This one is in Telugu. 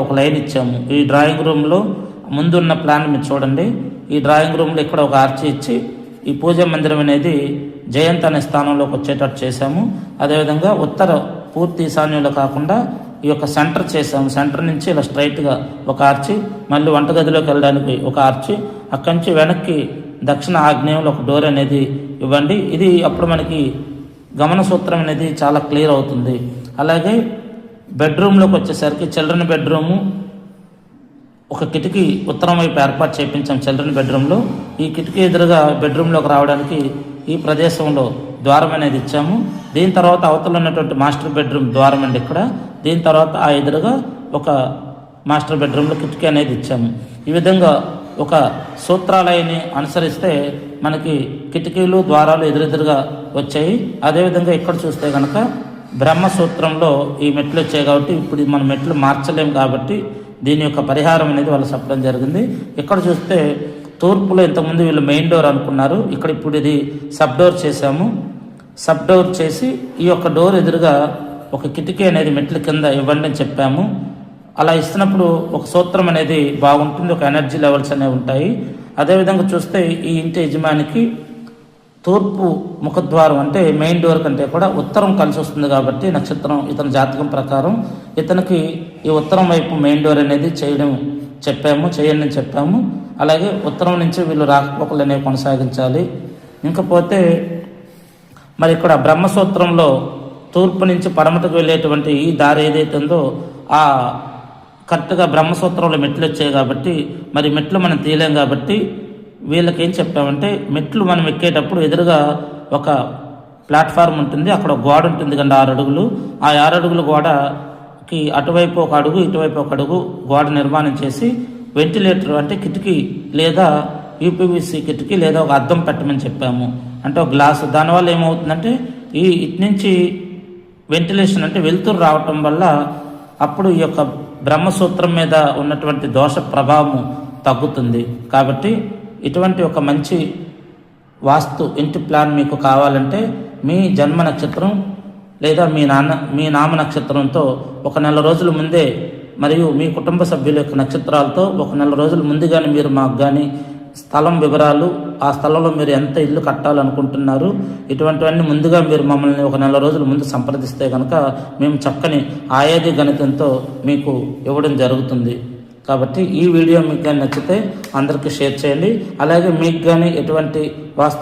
ఒక లైన్ ఇచ్చాము. ఈ డ్రాయింగ్ రూమ్లో ముందున్న ప్లాన్ మీరు చూడండి. ఈ డ్రాయింగ్ రూమ్లో ఇక్కడ ఒక ఆర్చి ఇచ్చి ఈ పూజా మందిరం అనేది జయంత్ అనే స్థానంలోకి వచ్చేటట్టు చేశాము. అదేవిధంగా ఉత్తర పూర్తి ఈశాన్యంలో కాకుండా ఈ యొక్క సెంటర్ చేసాము. సెంటర్ నుంచి ఇలా స్ట్రైట్గా ఒక ఆర్చి, మళ్ళీ వంటగదిలోకి వెళ్ళడానికి ఒక ఆర్చి, అక్కడి నుంచి వెనక్కి దక్షిణ ఆగ్నేయంలో ఒక డోర్ అనేది ఇవ్వండి. ఇది అప్పుడు మనకి గమన సూత్రం అనేది చాలా క్లియర్ అవుతుంది. అలాగే బెడ్రూమ్లోకి వచ్చేసరికి చిల్డ్రన్ బెడ్రూము ఒక కిటికీ ఉత్తరం వైపు ఏర్పాటు చేయించాం. చిల్డ్రన్ బెడ్రూమ్లో ఈ కిటికీ ఎదురుగా బెడ్రూమ్లోకి రావడానికి ఈ ప్రదేశంలో ద్వారం అనేది ఇచ్చాము. దీని తర్వాత అవతల ఉన్నటువంటి మాస్టర్ బెడ్రూమ్ ద్వారం అండి ఇక్కడ. దీని తర్వాత ఆ ఎదురుగా ఒక మాస్టర్ బెడ్రూమ్లో కిటికీ అనేది ఇచ్చాము. ఈ విధంగా ఒక సూత్రాలయాన్ని అనుసరిస్తే మనకి కిటికీలు ద్వారాలు ఎదురెదురుగా వచ్చాయి. అదేవిధంగా ఇక్కడ చూస్తే కనుక బ్రహ్మసూత్రంలో ఈ మెట్లు వచ్చాయి కాబట్టి ఇప్పుడు మనం మెట్లు మార్చలేము కాబట్టి దీని యొక్క పరిహారం అనేది వాళ్ళు చెప్పడం జరిగింది. ఇక్కడ చూస్తే తూర్పులో ఇంతకుముందు వీళ్ళు మెయిన్ డోర్ అనుకున్నారు, ఇక్కడ ఇప్పుడు ఇది సబ్ డోర్ చేశాము. సబ్ డోర్ చేసి ఈ యొక్క డోర్ ఎదురుగా ఒక కిటికీ అనేది మెట్ల కింద ఇవ్వండి అని చెప్పాము. అలా ఇస్తున్నప్పుడు ఒక సూత్రం అనేది బాగుంటుంది, ఒక ఎనర్జీ లెవెల్స్ అనేవి ఉంటాయి. అదేవిధంగా చూస్తే ఈ ఇంటి యజమానికి తూర్పు ముఖద్వారం అంటే మెయిన్ డోర్ కంటే కూడా ఉత్తరం కలిసి వస్తుంది కాబట్టి నక్షత్రం ఇతని జాతకం ప్రకారం ఇతనికి ఈ ఉత్తరం వైపు మెయిన్ డోర్ అనేది చేయండి అని చెప్పాము. అలాగే ఉత్తరం నుంచి వీళ్ళు రాకపోకలు అనేవి కొనసాగించాలి. ఇంకపోతే మరి ఇక్కడ బ్రహ్మసూత్రంలో తూర్పు నుంచి పడమటకు వెళ్ళేటువంటి ఈ దారి ఏదైతే ఉందో ఆ కరెక్ట్గా బ్రహ్మసూత్రంలో మెట్లు వచ్చాయి కాబట్టి మరి మెట్లు మనం తీయలేం కాబట్టి వీళ్ళకి ఏం చెప్పామంటే మెట్లు మనం ఎక్కేటప్పుడు ఎదురుగా ఒక ప్లాట్ఫామ్ ఉంటుంది, అక్కడ గోడ ఉంటుంది కండి 6 అడుగులు. ఆ 6 అడుగుల గోడకి అటువైపు ఒక అడుగు ఇటువైపు ఒక అడుగు గోడ నిర్మాణం చేసి వెంటిలేటర్ అంటే కిటికీ లేదా యూపీవీసీ కిటికీ లేదా ఒక అద్దం పెట్టమని చెప్పాము. అంటే ఒక గ్లాసు. దానివల్ల ఏమవుతుందంటే ఇటు నుంచి వెంటిలేషన్ అంటే వెలుతురు రావటం వల్ల అప్పుడు ఈ యొక్క బ్రహ్మసూత్రం మీద ఉన్నటువంటి దోష ప్రభావం తగ్గుతుంది. కాబట్టి ఇటువంటి ఒక మంచి వాస్తు ఇంటి ప్లాన్ మీకు కావాలంటే మీ జన్మ నక్షత్రం లేదా మీ నామ నక్షత్రంతో 1 నెల రోజుల ముందే మరియు మీ కుటుంబ సభ్యుల యొక్క నక్షత్రాలతో 1 నెల రోజుల ముందుగానే మీరు మాకు కానీ స్థలం వివరాలు, ఆ స్థలంలో మీరు ఎంత ఇల్లు కట్టాలనుకుంటున్నారు, ఇటువంటివన్నీ ముందుగా మీరు మమ్మల్ని 1 నెల రోజుల ముందు సంప్రదిస్తే కనుక మేము చక్కని ఆయాది గణితంతో మీకు ఇవ్వడం జరుగుతుంది. కాబట్టి ఈ వీడియో మీకు కానీ నచ్చితే అందరికీ షేర్ చేయండి. అలాగే మీకు కానీ ఎటువంటి వాస్తు